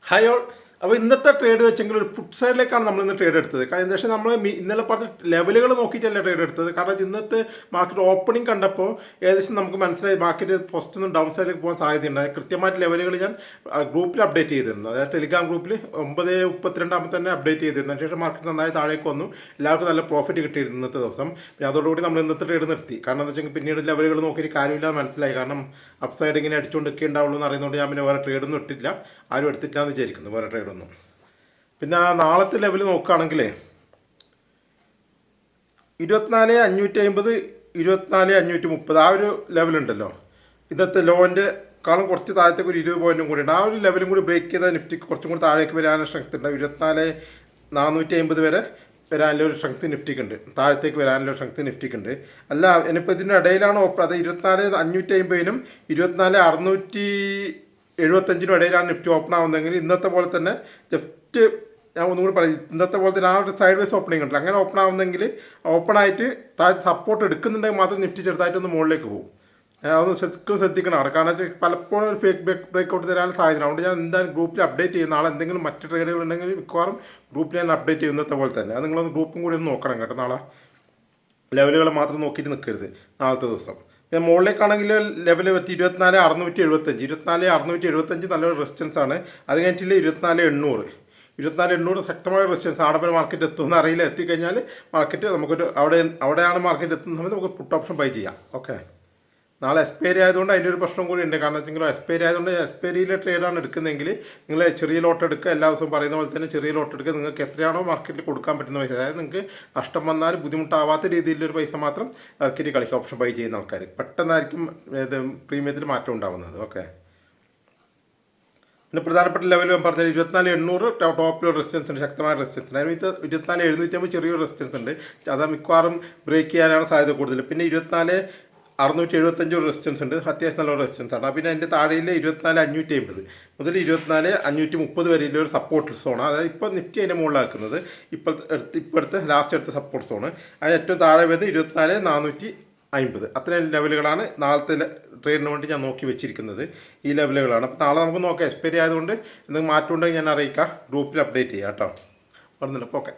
Hi all. അപ്പോൾ ഇന്നത്തെ trade വെച്ചെങ്കിൽ ഒരു പുട്ട് സൈഡിലേക്കാണ് നമ്മൾ ഇന്ന് ട്രേഡ് എടുത്തത്. കാരണം എന്താ വെച്ചാൽ നമ്മൾ ഇന്നലെ പറഞ്ഞ ലെവലുകൾ നോക്കിയിട്ടല്ല ട്രേഡ് എടുത്തത്. കാരണം ഇന്നത്തെ മാർക്കറ്റ് ഓപ്പണിംഗ് കണ്ടപ്പോൾ ഏകദേശം നമുക്ക് മനസ്സിലായി മാർക്കറ്റ് ഫസ്റ്റ് ഒന്നും ഡൗൺ സൈഡിലേക്ക് പോകാൻ സാധ്യതയുണ്ട്. കൃത്യമായിട്ട് ലെവലുകൾ ഞാൻ ഗ്രൂപ്പിൽ അപ്ഡേറ്റ് ചെയ്തിരുന്നു. അതായത് ടെലിഗ്രാം ഗ്രൂപ്പിൽ 9:32 തന്നെ അപ്ഡേറ്റ് ചെയ്തിരുന്നു. അതിനുശേഷം മാർക്കറ്റ് നന്നായി താഴേക്ക് വന്നു. എല്ലാവർക്കും നല്ല പ്രോഫിറ്റ് കിട്ടിയിരുന്നു ഇന്നത്തെ ദിവസം. പിന്നെ അതോടുകൂടി നമ്മൾ ഇന്നത്തെ ട്രേഡ് നിർത്തി. കാരണം എന്താ വെച്ചാൽ പിന്നീട് ലെവലുകൾ നോക്കിയിട്ട് കാര്യമില്ലാതെ മനസ്സിലായി. കാരണം അപ്പ് സൈഡ് ഇങ്ങനെ അടിച്ചുകൊണ്ടൊക്കെ ഉണ്ടാവുള്ളൂ എന്ന് അറിയുന്നതുകൊണ്ട് ഞാൻ പിന്നെ വേറെ ട്രേഡൊന്നും ഇട്ടില്ല. ആരും എടുത്തിട്ടില്ല എന്ന് വിചാരിക്കുന്നു വേറെ ട്രേഡൊന്നും. പിന്നെ നാളത്തെ ലെവൽ നോക്കുകയാണെങ്കിൽ 24,550 24,530 ആ ഒരു ലെവലുണ്ടല്ലോ. ഇന്നത്തെ ലോൻ്റെ കാലം കുറച്ച് താഴത്തേക്ക് ഒരു 20 പോയിൻറ്റും കൂടി ഉണ്ട്. ആ ഒരു ലെവലും കൂടി ബ്രേക്ക് ചെയ്താൽ നിഫ്റ്റിക്ക് കുറച്ചും കൂടി താഴേക്ക് വരാനുള്ള സ്ട്രെങ്ത് ഉണ്ട്. 24,450 വരെ വരാനുള്ള ഒരു സ്ട്രെങ്ത് നിഫ്റ്റിക്ക് ഉണ്ട്. താഴത്തേക്ക് വരാനുള്ള സ്ട്രെങ്ത് നിഫ്റ്റിക്ക് ഉണ്ട്. അല്ല ഇനിയിപ്പോൾ ഇതിൻ്റെ ഇടയിലാണ് ഓപ്പൺ. അത് 24,550 24,675 ഇടയിലാണ് നിഫ്റ്റി ഓപ്പൺ ആവുന്നതെങ്കിൽ ഇന്നത്തെ പോലെ തന്നെ ജസ്റ്റ് ഞാൻ ഒന്നും കൂടി പറയും, ഇന്നത്തെ പോലെ തന്നെ ആ ഒരു സൈഡ് വൈസ് ഓപ്പണിംഗ് ഉണ്ടല്ലോ, അങ്ങനെ ഓപ്പൺ ആവുന്നെങ്കിൽ ഓപ്പൺ ആയിട്ട് താഴെ സപ്പോർട്ട് എടുക്കുന്നുണ്ടെങ്കിൽ മാത്രം നിഫ്റ്റി ചെറുതായിട്ടൊന്ന് മുകളിലേക്ക് പോകും. അതൊന്ന് ശരിക്കും ശ്രദ്ധിക്കണം. കാരണം വെച്ചാൽ പലപ്പോഴും ഒരു ഫേക്ക് ബ്രേക്ക് തരാൻ സാധ്യത. അതുകൊണ്ട് ഞാൻ എന്തായാലും ഗ്രൂപ്പിൽ അപ്ഡേറ്റ് ചെയ്യുന്ന നാളെ എന്തെങ്കിലും മറ്റ് ട്രേഡുകൾ ഉണ്ടെങ്കിൽ മിക്കവാറും ഗ്രൂപ്പിൽ ഞാൻ അപ്ഡേറ്റ് ചെയ്യുന്നത്തെ പോലെ തന്നെ. അത് നിങ്ങളൊന്ന് ഗ്രൂപ്പും കൂടി ഒന്ന് നോക്കണം കേട്ടോ. നാളെ ലെവലുകൾ മാത്രം നോക്കിയിട്ട് നിൽക്കരുത് നാളത്തെ ദിവസം. പിന്നെ മുകളിലേക്കാണെങ്കിൽ ലെവൽ 24,675 24,675 നല്ലൊരു റെസിസ്റ്റൻസ് ആണ്. അത് കഴിഞ്ഞിട്ടില്ല 24,800 ശക്തമായ റെസിസ്റ്റൻസ്. ആടപ്പൻ മാർക്കറ്റ് എത്തുമെന്ന് അറിയില്ല. എത്തിക്കഴിഞ്ഞാൽ മാർക്കറ്റ് നമുക്കൊരു അവിടെയാണ് മാർക്കറ്റ് എത്തുന്ന സമയത്ത് നമുക്ക് പുട്ട് ഓപ്ഷൻ ബൈ ചെയ്യാം. ഓക്കെ, നാളെ എക്സ്പയറി ആയതുകൊണ്ട് അതിൻ്റെ ഒരു പ്രശ്നം കൂടി ഉണ്ട്. കാരണം വെച്ചെങ്കിൽ എക്സ്പയറി ആയതുകൊണ്ട് എക്സ്പയറിയിലെ ട്രേഡാണ് എടുക്കുന്നതെങ്കിൽ നിങ്ങൾ ചെറിയ ലോട്ട് എടുക്കുക. എല്ലാ ദിവസവും പറയുന്ന പോലെ തന്നെ ചെറിയ ലോട്ട് എടുക്കുക. നിങ്ങൾക്ക് എത്രയാണോ മാർക്കറ്റിൽ കൊടുക്കാൻ പറ്റുന്ന പൈസ, അതായത് നിങ്ങൾക്ക് നഷ്ടം വന്നാൽ ബുദ്ധിമുട്ടാവാത്ത രീതിയിലൊരു പൈസ മാത്രം ഇറക്കിയിട്ട് കളിക്കുക. ഓപ്ഷൻ ബൈ ചെയ്യുന്ന ആൾക്കാർ പെട്ടെന്നായിരിക്കും ഇത് പ്രീമിയത്തിൽ മാറ്റം ഉണ്ടാകുന്നത്. ഓക്കെ, പിന്നെ പ്രധാനപ്പെട്ട ലെവൽ ഞാൻ പറഞ്ഞാൽ 24,800 ടോപ്പിൽ റെസിസ്റ്റൻസ് ഉണ്ട്, ശക്തമായ റെസിസ്റ്റൻസ് ഉണ്ട്. അതിന് 24,750 ചെറിയൊരു റെസിസ്റ്റൻസ് ഉണ്ട്. അത് മിക്കവാറും ബ്രേക്ക് ചെയ്യാനാണ് സാധ്യത കൂടുതൽ. പിന്നെ 24,675 റെസിസ്റ്റൻസ് ഉണ്ട്, അത്യാവശ്യം നല്ല റെസിസ്റ്റൻസ് ആണ്. പിന്നെ അതിൻ്റെ താഴെയിൽ 24,550 മുതൽ 24,530 വരെയുള്ള ഒരു സപ്പോർട്ട് സോണാണ്. അതായത് ഇപ്പോൾ നിഫ്റ്റി അതിൻ്റെ മുകളിലാക്കുന്നത് ഇപ്പോഴത്തെ ലാസ്റ്റ് എടുത്ത സപ്പോർട്ട് സോണ്. അതിന് ഏറ്റവും താഴെ വരുന്നത് 24,450. അത്രയും ലെവലുകളാണ് നാളത്തെ ട്രേഡിന് വേണ്ടി ഞാൻ നോക്കി വെച്ചിരിക്കുന്നത്. ഈ ലെവലുകളാണ്. അപ്പോൾ നാളെ നമുക്ക് നോക്കാം. എക്സ്പയറി ആയതുകൊണ്ട് എന്തെങ്കിലും മാറ്റം ഉണ്ടെങ്കിൽ ഞാൻ അറിയിക്കാം. ഗ്രൂപ്പിൽ അപ്ഡേറ്റ് ചെയ്യാം കേട്ടോ. പറഞ്ഞല്ലോ. അപ്പോൾ ഓക്കെ.